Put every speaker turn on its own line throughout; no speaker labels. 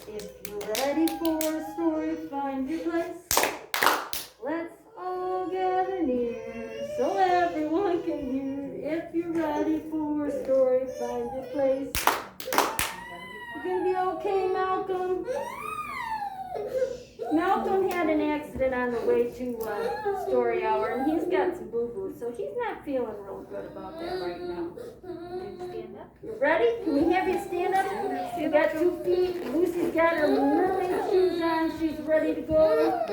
If you're ready for a story, find your place. Let's all gather near so everyone can hear. If you're ready for a story, find your place. You gonna be okay, Malcolm? Malcolm had an accident on the way to story hour, and he's got some boo-boos, so he's not feeling real good about that right now.
Stand up.
You ready? Can we have you stand up? You got 2 feet. Lucy's got her mermaid shoes on. She's ready to go.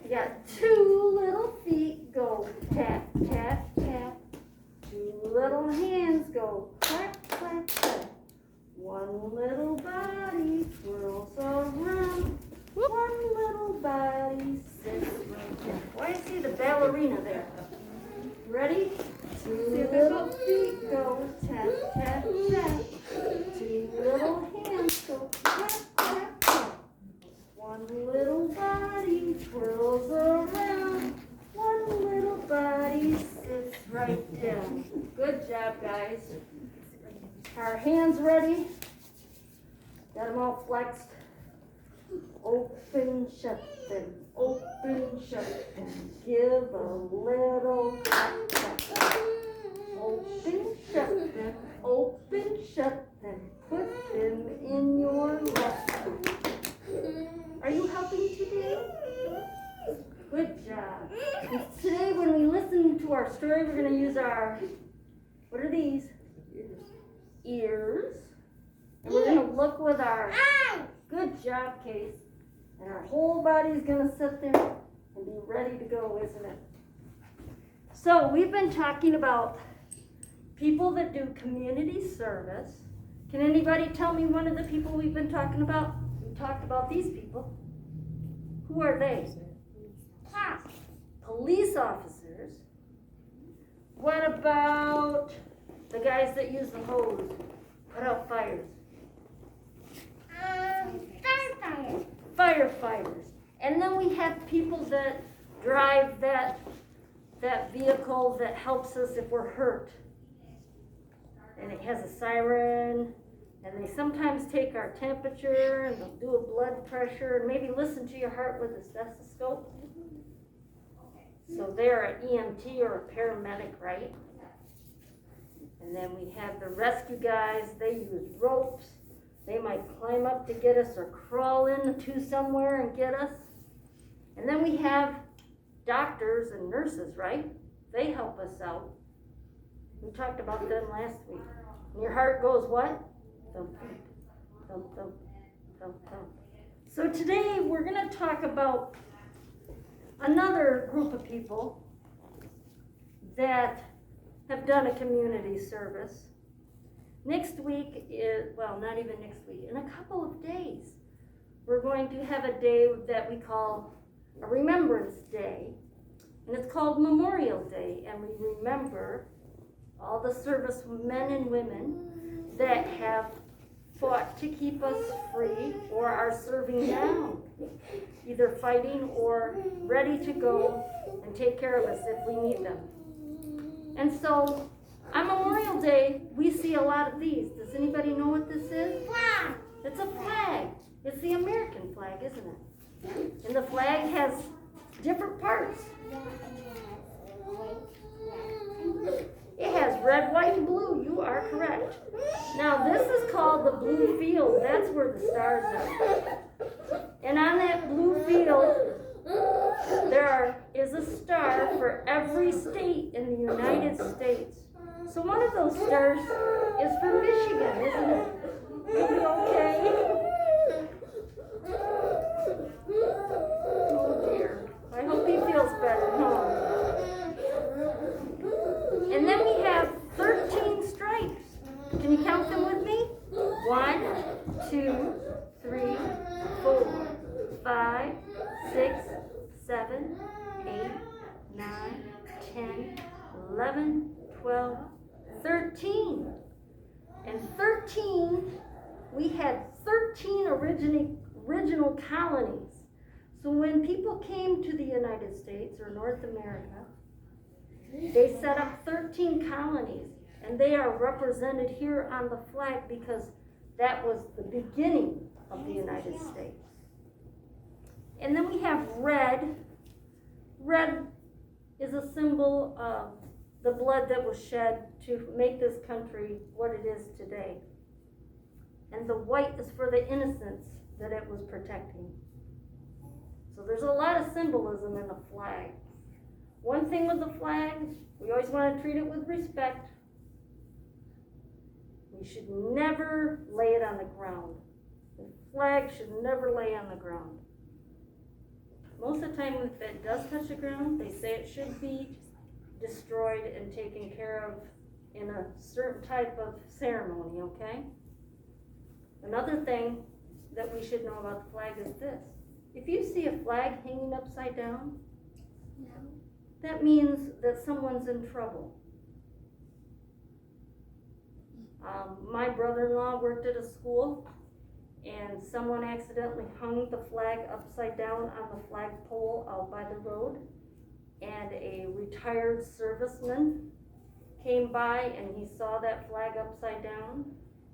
You got 2 little feet. Go tap, tap, tap. 2 little hands go clap, clap, clap. 1 little body twirls around. 1 little body sits right there. Why do you see the ballerina there? Ready? 2 little feet go tap, tap, tap. 2 little hands go tap, tap, tap. 1 little body twirls around. 1 little body sits right down. Good job, guys. Our hands ready? Got them all flexed. Open, shut them. Open, shut them. Give a little tap, tap. Open, shut them. Open, shut them. Put them in your left. Are you helping today? Good job. And today when we listen to our story, we're going to use our, what are these? Ears. And we're going to look with our, good job, Case. And our whole body is going to sit there and be ready to go, isn't it? So we've been talking about people that do community service. Can anybody tell me one of the people we've been talking about? We talked about these people. Who are they? Police officers. What about the guys that use the hose, put out fires? Firefighters. And then we have people that drive that vehicle that helps us if we're hurt. And it has a siren, and they sometimes take our temperature, and they'll do a blood pressure, and maybe listen to your heart with a stethoscope. So they're an EMT or a paramedic, right? And then we have the rescue guys. They use ropes. They might climb up to get us or crawl into somewhere and get us. And then we have doctors and nurses, right? They help us out. We talked about them last week. And your heart goes what? Thump, thump, thump, thump, thump, thump. So today we're going to talk about another group of people that have done a community service. Next week is, well, not even next week, in a couple of days, we're going to have a day that we call a Remembrance Day, and it's called Memorial Day, and we remember all the servicemen and women that have fought to keep us free or are serving now, either fighting or ready to go and take care of us if we need them. And so on Memorial Day, we see a lot of these. Does anybody know what this is?
Flag.
It's a flag. It's the American flag, isn't it? And the flag has different parts. It has red, white, and blue. You are correct. Now this is called the blue field. That's where the stars are. And on that blue field, there is a star for every state in the United States. So one of those stars is for Michigan, isn't it? Are we okay? Oh dear. I hope he feels better, huh? And then we have 13 stripes. Can you count them with me? 1, 2, 3, 4, 5, 6, 7, 8, 9, 10, 11, 12, 13. And 13, we had 13 original colonies. So when people came to the United States or North America, they set up 13 colonies. And they are represented here on the flag because that was the beginning of the United States. And then we have red. Red is a symbol of the blood that was shed to make this country what it is today. And the white is for the innocence that it was protecting. So there's a lot of symbolism in the flag. One thing with the flag, we always want to treat it with respect. We should never lay it on the ground. The flag should never lay on the ground. Most of the time, if it does touch the ground, they say it should be destroyed and taken care of in a certain type of ceremony, okay? Another thing that we should know about the flag is this. If you see a flag hanging upside down, that means that someone's in trouble. My brother-in-law worked at a school, and someone accidentally hung the flag upside down on the flagpole out by the road, and a retired serviceman came by and he saw that flag upside down,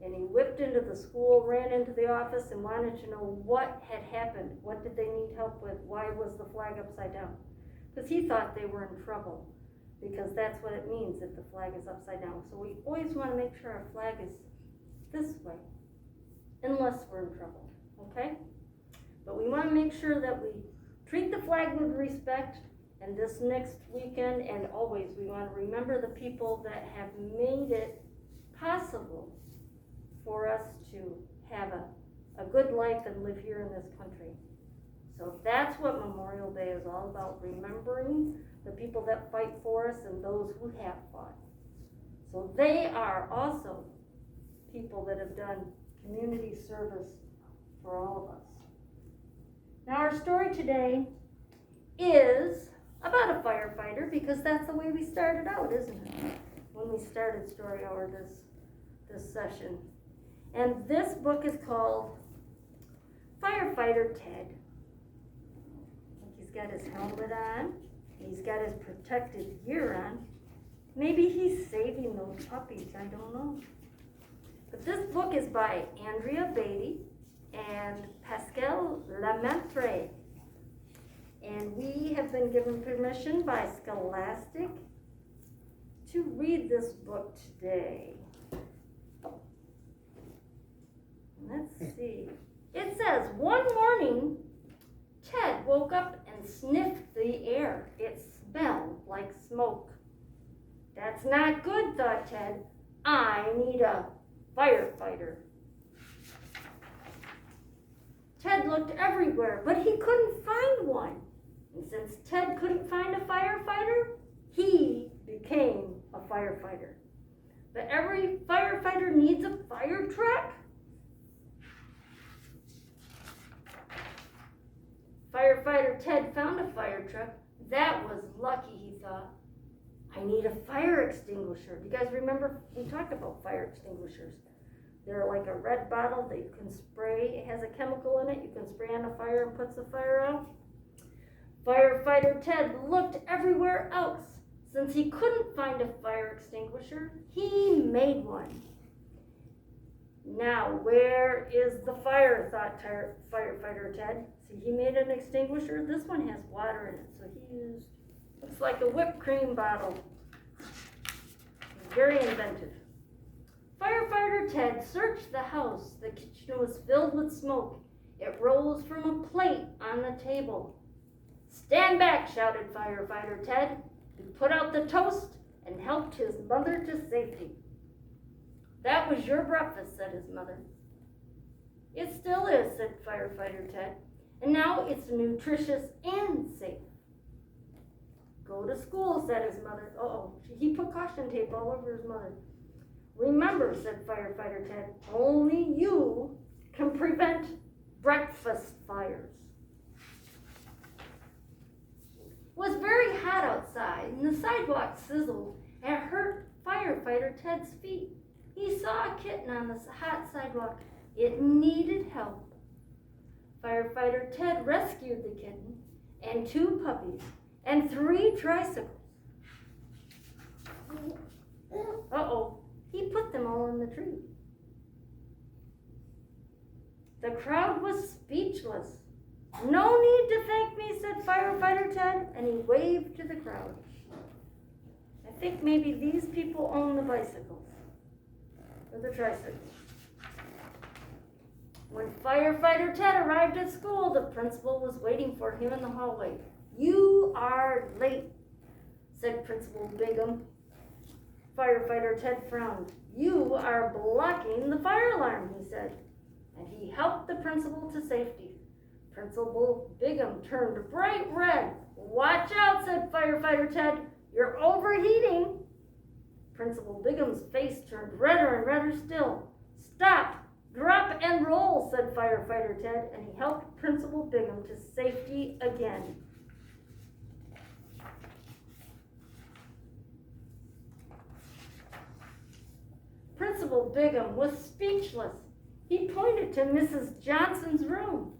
and he whipped into the school, ran into the office, and wanted to know what had happened. What did they need help with? Why was the flag upside down? Because he thought they were in trouble, because that's what it means if the flag is upside down. So we always want to make sure our flag is this way, unless we're in trouble, okay? But we want to make sure that we treat the flag with respect, and this next weekend and always we want to remember the people that have made it possible for us to have a good life and live here in this country. So that's what Memorial Day is all about, remembering the people that fight for us and those who have fought. So they are also people that have done community service for all of us. Now our story today is about a firefighter, because that's the way we started out, isn't it? When we started Story Hour this session. And this book is called Firefighter Ted. He's got his helmet on. He's got his protective gear on. Maybe he's saving those puppies, I don't know. But this book is by Andrea Beatty and Pascal Lemaitre. And we have been given permission by Scholastic to read this book today. Let's see. It says, one morning, Ted woke up and sniffed the air. It smelled like smoke. That's not good, thought Ted. I need a firefighter. Ted looked everywhere, but he couldn't find one. And since Ted couldn't find a firefighter, he became a firefighter. But every firefighter needs a fire truck. Firefighter Ted found a fire truck. That was lucky, he thought. I need a fire extinguisher. Do you guys remember we talked about fire extinguishers? They're like a red bottle that you can spray. It has a chemical in it. You can spray on a fire and puts the fire out. Firefighter Ted looked everywhere else. Since he couldn't find a fire extinguisher, he made one. Now, where is the fire, thought Firefighter Ted. See, he made an extinguisher. This one has water in it, so he used, looks like a whipped cream bottle. Very inventive. Firefighter Ted searched the house. The kitchen was filled with smoke. It rose from a plate on the table. Stand back, shouted Firefighter Ted. He put out the toast and helped his mother to safety. That was your breakfast, said his mother. It still is, said Firefighter Ted. And now it's nutritious and safe. Go to school, said his mother. Uh-oh, he put caution tape all over his mother. Remember, said Firefighter Ted, only you can prevent breakfast fires. It was very hot outside, and the sidewalk sizzled and hurt Firefighter Ted's feet. He saw a kitten on the hot sidewalk. It needed help. Firefighter Ted rescued the kitten and 2 puppies and 3 tricycles. Uh-oh, he put them all in the tree. The crowd was speechless. "No need to thank me," said Firefighter Ted, and he waved to the crowd. I think maybe these people own the bicycles or the tricycles. When Firefighter Ted arrived at school, the principal was waiting for him in the hallway. "You are late," said Principal Bigham. Firefighter Ted frowned. "You are blocking the fire alarm," he said, and he helped the principal to safety. Principal Bigham turned bright red. "Watch out," said Firefighter Ted. "You're overheating." Principal Bigham's face turned redder and redder still. "Stop, drop, and roll," said Firefighter Ted, and he helped Principal Bigham to safety again. Principal Bigham was speechless. He pointed to Mrs. Johnson's room.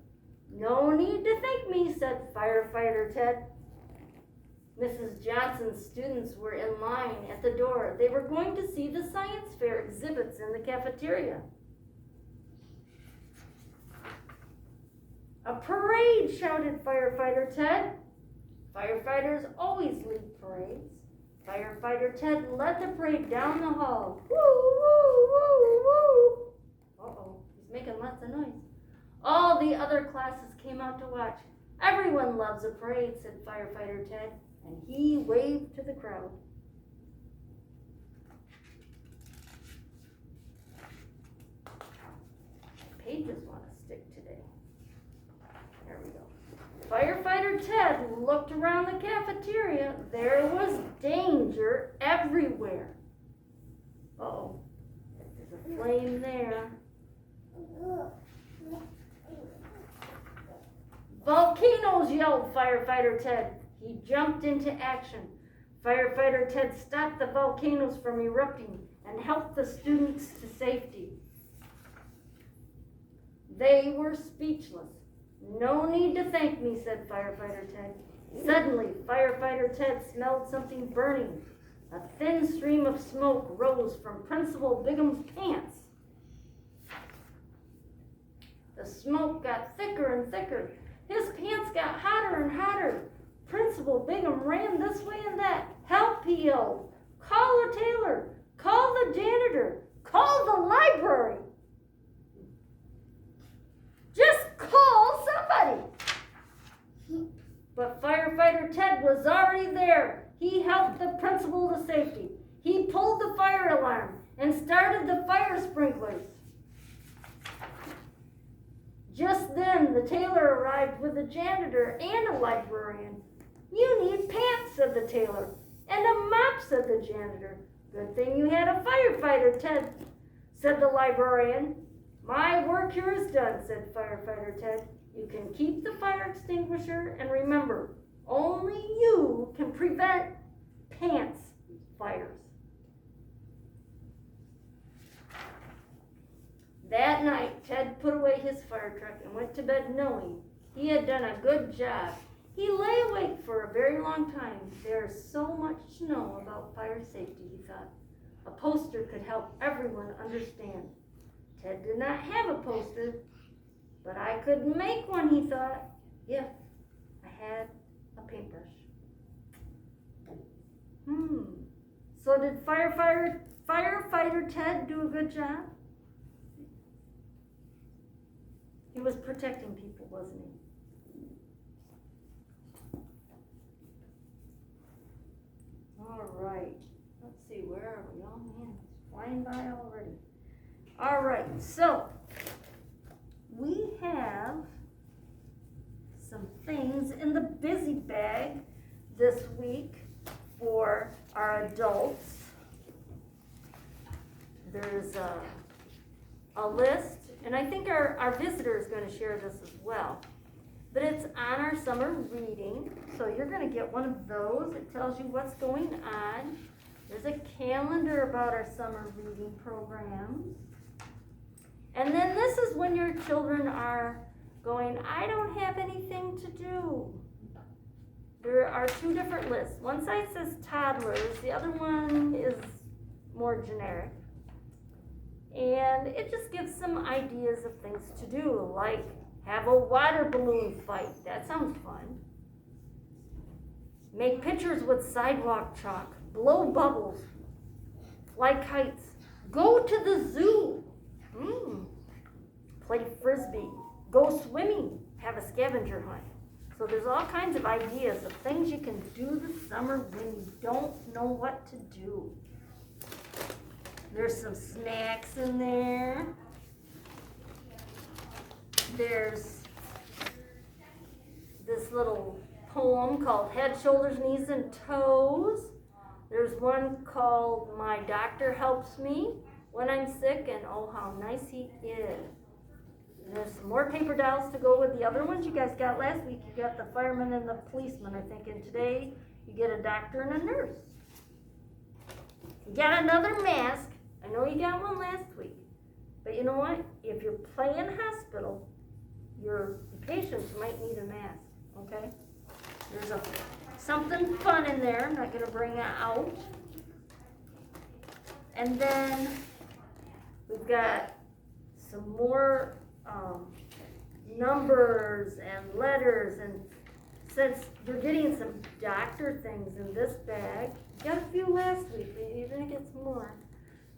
"No need to thank me," said Firefighter Ted. Mrs. Johnson's students were in line at the door. They were going to see the science fair exhibits in the cafeteria. "A parade!" shouted Firefighter Ted. Firefighters always lead parades. Firefighter Ted led the parade down the hall. Woo, woo, woo, woo. Uh-oh, he's making lots of noise. All the other classes came out to watch. "Everyone loves a parade," said Firefighter Ted, and he waved to the crowd. Pages want to stick today. There we go. Firefighter Ted looked around the cafeteria. There was danger everywhere. Uh-oh, there's a flame there. "Volcanoes!" yelled Firefighter Ted. He jumped into action. Firefighter Ted stopped the volcanoes from erupting and helped the students to safety. They were speechless. "No need to thank me," said Firefighter Ted. Suddenly, Firefighter Ted smelled something burning. A thin stream of smoke rose from Principal Bigham's pants. The smoke got thicker and thicker. His pants got hotter and hotter. Principal Bigham ran this way and that. "Help," he yelled. "Call a tailor. Call the janitor. Call the library. Just call somebody." But Firefighter Ted was already there. He helped the principal to safety. He pulled the fire alarm and started the fire sprinklers. Just then, the tailor arrived with a janitor and a librarian. "You need pants," said the tailor. "And a mop," said the janitor. "Good thing you had a firefighter, Ted," said the librarian. "My work here is done," said Firefighter Ted. "You can keep the fire extinguisher, and remember, only you can prevent pants fires." That night, Ted put away his fire truck and went to bed knowing he had done a good job. He lay awake for a very long time. There's so much to know about fire safety, he thought. A poster could help everyone understand. Ted did not have a poster, but I could make one, he thought, if I had a paintbrush. So did Firefighter Ted do a good job? He was protecting people, wasn't he? All right. Let's see, where are we? Oh man, it's flying by already. All right, so we have some things in the busy bag this week for our adults. There's a list, and I think our visitor is going to share this as well. But it's on our summer reading, so you're going to get one of those. It tells you what's going on. There's a calendar about our summer reading programs. And then this is when your children are going, I don't have anything to do. There are two different lists. One side says toddlers, the other one is more generic. And it just gives some ideas of things to do, like have a water balloon fight. That sounds fun. Make pictures with sidewalk chalk. Blow bubbles. Fly kites. Go to the zoo. Play frisbee. Go swimming. Have a scavenger hunt. So there's all kinds of ideas of things you can do this summer when you don't know what to do. There's some snacks in there. There's this little poem called Head, Shoulders, Knees, and Toes. There's one called My Doctor Helps Me When I'm Sick, and oh, how nice he is. And there's some more paper dolls to go with the other ones you guys got last week. You got the fireman and the policeman, I think, and today you get a doctor and a nurse. You got another mask. I know you got one last week, but you know what? If you're playing hospital, your patients might need a mask, okay? There's something fun in there. I'm not going to bring it out. And then we've got some more numbers and letters, and since you're getting some doctor things in this bag, you got a few last week, but you're going to get some more.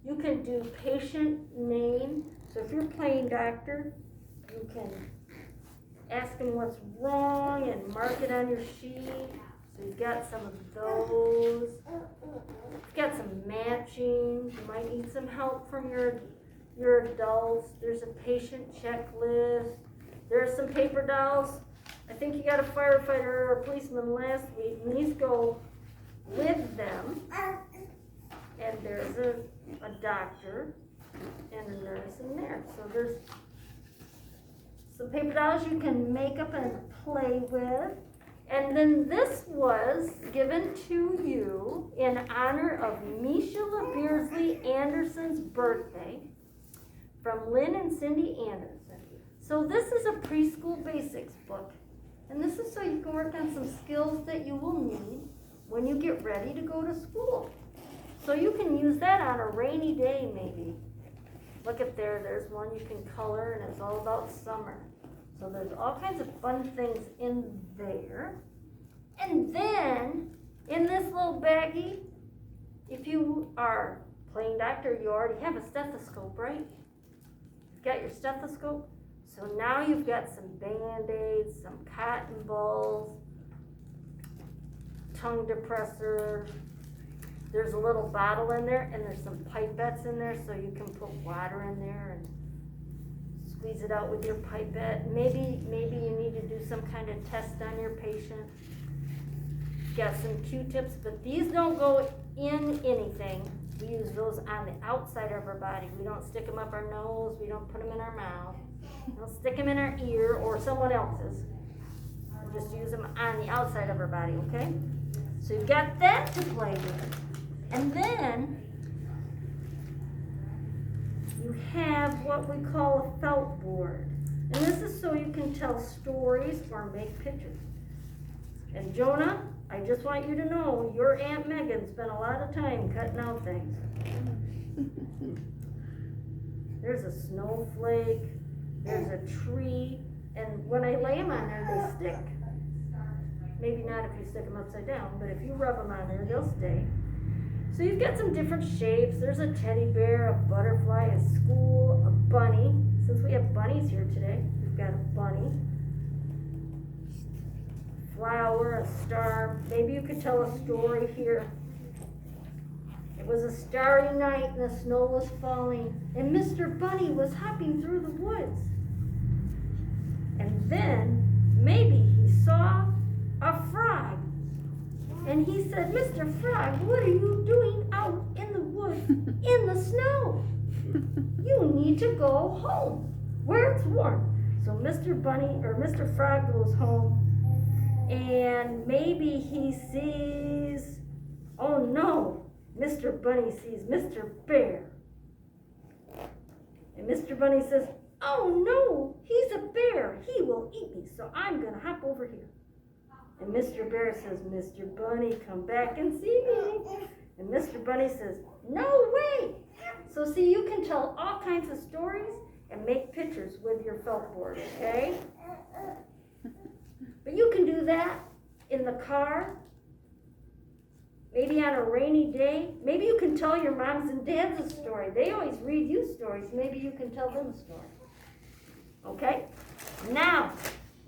You can do patient name. So if you're playing doctor, you can ask them what's wrong and mark it on your sheet. So you've got some of those. You've got some matching. You might need some help from your adults. There's a patient checklist. There are some paper dolls. I think you got a firefighter or a policeman last week, and these go with them. And there's a doctor and a nurse in there. So there's some paper dolls you can make up and play with. And then this was given to you in honor of Misha LaBeersley Anderson's birthday from Lynn and Cindy Anderson. So this is a preschool basics book. And this is so you can work on some skills that you will need when you get ready to go to school. So you can use that on a rainy day maybe. Look at there's one you can color, and it's all about summer. So there's all kinds of fun things in there. And then in this little baggie, if you are playing doctor, you already have a stethoscope, right? You've got your stethoscope. So now you've got some Band-Aids, some cotton balls, tongue depressor. There's a little bottle in there, and there's some pipettes in there, so you can put water in there and squeeze it out with your pipette. Maybe you need to do some kind of test on your patient. Got some Q-tips, but these don't go in anything. We use those on the outside of our body. We don't stick them up our nose. We don't put them in our mouth. We don't stick them in our ear or someone else's. We just use them on the outside of our body, okay? So you've got that to play with. And then you have what we call a felt board. And this is so you can tell stories or make pictures. And Jonah, I just want you to know, your Aunt Megan spent a lot of time cutting out things. There's a snowflake, there's a tree, and when I lay them on there, they stick. Maybe not if you stick them upside down, but if you rub them on there, they'll stay. So you've got some different shapes. There's a teddy bear, a butterfly, a school, a bunny. Since we have bunnies here today, we've got a bunny. Flower, a star. Maybe you could tell a story here. It was a starry night and the snow was falling, and Mr. Bunny was hopping through the woods. And then maybe he saw a frog. And he said, Mr. Frog, what are you doing out in the woods in the snow? You need to go home where it's warm. So Mr. Frog goes home, and maybe he sees, oh no, Mr. Bunny sees Mr. Bear. And Mr. Bunny says, oh no, he's a bear. He will eat me, so I'm going to hop over here. And Mr. Bear says, Mr. Bunny, come back and see me. And Mr. Bunny says, No way! So see, you can tell all kinds of stories and make pictures with your felt board, okay? But you can do that in the car, maybe on a rainy day. Maybe you can tell your moms and dads a story. They always read you stories. Maybe you can tell them a story. Okay? Now,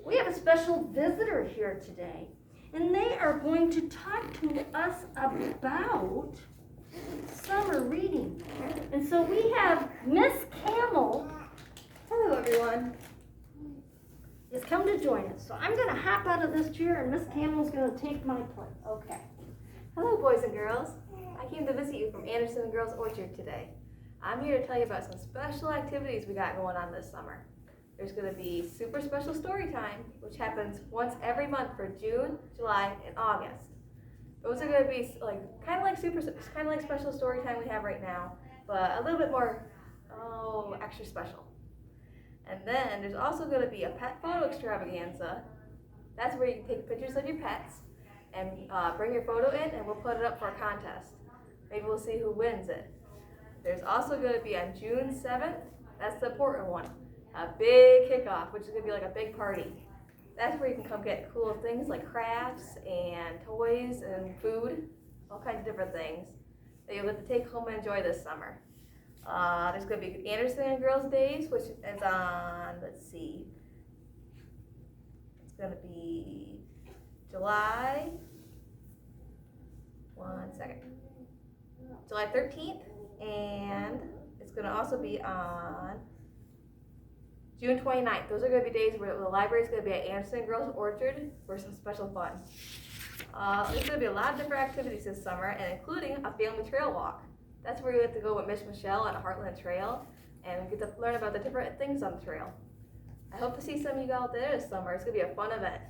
we have a special visitor here today, and they are going to talk to us about summer reading. And so we have Miss Camel.
Hello, everyone.
Has come to join us. So I'm going to hop out of this chair and Miss Camel's going to take my place.
Okay. Hello, boys and girls. I came to visit you from Anderson Girls Orchard today. I'm here to tell you about some special activities we got going on this summer. There's going to be super special story time, which happens once every month for June, July, and August. Those are going to be kind of like special story time we have right now, but a little bit more extra special. And then there's also going to be a pet photo extravaganza. That's where you can take pictures of your pets and bring your photo in, and we'll put it up for a contest. Maybe we'll see who wins it. There's also going to be on June 7th, that's the important one, a big kickoff, which is going to be like a big party. That's where you can come get cool things like crafts and toys and food, all kinds of different things that you'll get to take home and enjoy this summer. There's going to be Anderson Girls Days, which is on, let's see, it's going to be July 13th, and it's going to also be on June 29th. Those are going to be days where the library is going to be at Anderson Girls Orchard for some special fun. There's going to be a lot of different activities this summer, and including a family trail walk. That's where you get to go with Miss Michelle on a Heartland Trail and get to learn about the different things on the trail. I hope to see some of you out there this summer. It's going to be a fun event.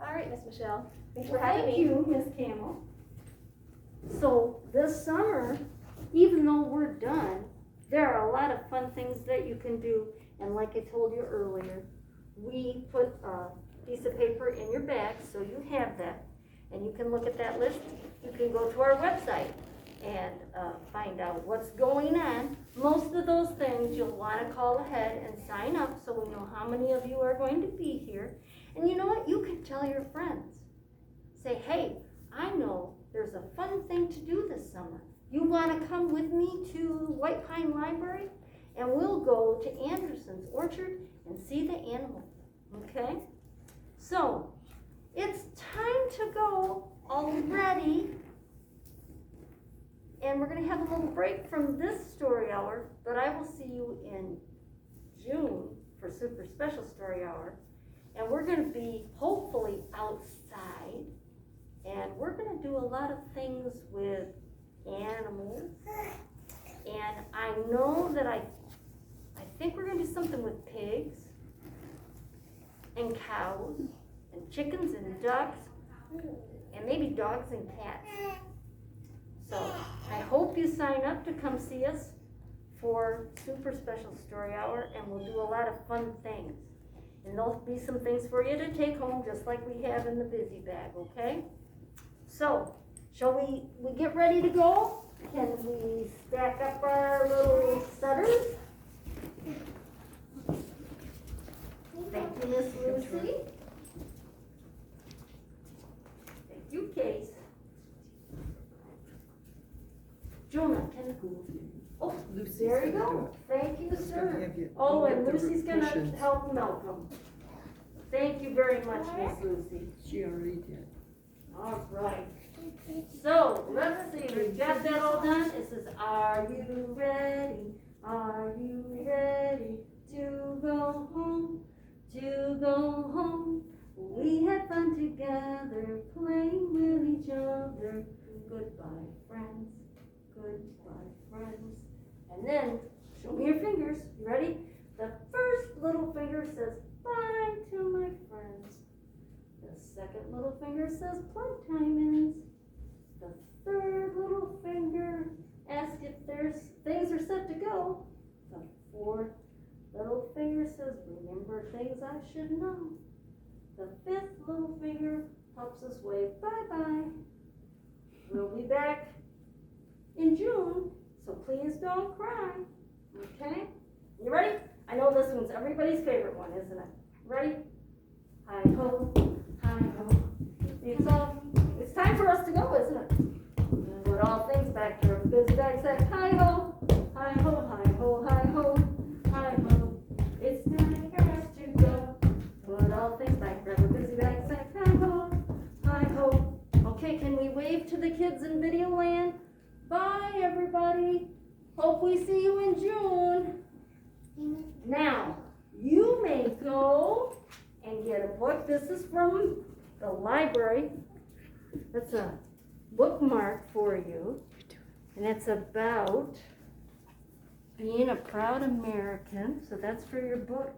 All right, Miss Michelle. Thanks for having me.
Thank you, Miss Camel. So this summer, even though we're done, there are a lot of fun things that you can do. And like I told you earlier, we put a piece of paper in your bag so you have that. And you can look at that list. You can go to our website and find out what's going on. Most of those things you'll want to call ahead and sign up so we know how many of you are going to be here. And you know what? You can tell your friends. Say, hey, I know there's a fun thing to do this summer. You want to come with me to White Pine Library? And we'll go to Anderson's Orchard and see the animals, okay? So, it's time to go already. And we're going to have a little break from this story hour, but I will see you in June for Super Special Story Hour. And we're going to be hopefully outside. And we're going to do a lot of things with animals. And I know that I think we're going to do something with pigs and cows and chickens and ducks and maybe dogs and cats. So I hope you sign up to come see us for Super Special Story Hour, and we'll do a lot of fun things. And there'll be some things for you to take home just like we have in the busy bag, okay? So, shall we get ready to go? Can we stack up our little setters? Thank you, Miss Lucy. Thank you, Case. Jonah, oh,
Lucy's
there you
gonna do
go.
it.
Thank you,
She's gonna
sir.
have you
Oh,
go
and
get the
Lucy's gonna
cushions.
help Malcolm. Thank you very much, Miss Lucy.
She already did.
All right. So, let's see, we've got that all done. It says, are you ready? Are you ready to go home? To go home. We had fun together, playing with each other. Goodbye, friends. Goodbye, friends. And then, show me your fingers. You ready? The first little finger says, bye to my friends. The second little finger says playtime is. The third little finger asks if things are set to go. The fourth little finger says remember things I should know. The fifth little finger helps us wave bye-bye. We'll be back in June, so please don't cry, okay? You ready? I know this one's everybody's favorite one, isn't it? Ready? Hi ho, hi ho. It's time for us to go, isn't it? Put all things back to our busy bag sack. Hi ho, hi ho, hi ho, hi ho, hi ho. It's time for us to go. Put all things back to our busy bag sack. Hi ho, hi ho. Okay, can we wave to the kids in video land? Bye, everybody. Hope we see you in June. Now, you may go and get a book. This is from the library. That's a bookmark for you. And it's about being a proud American. So that's for your book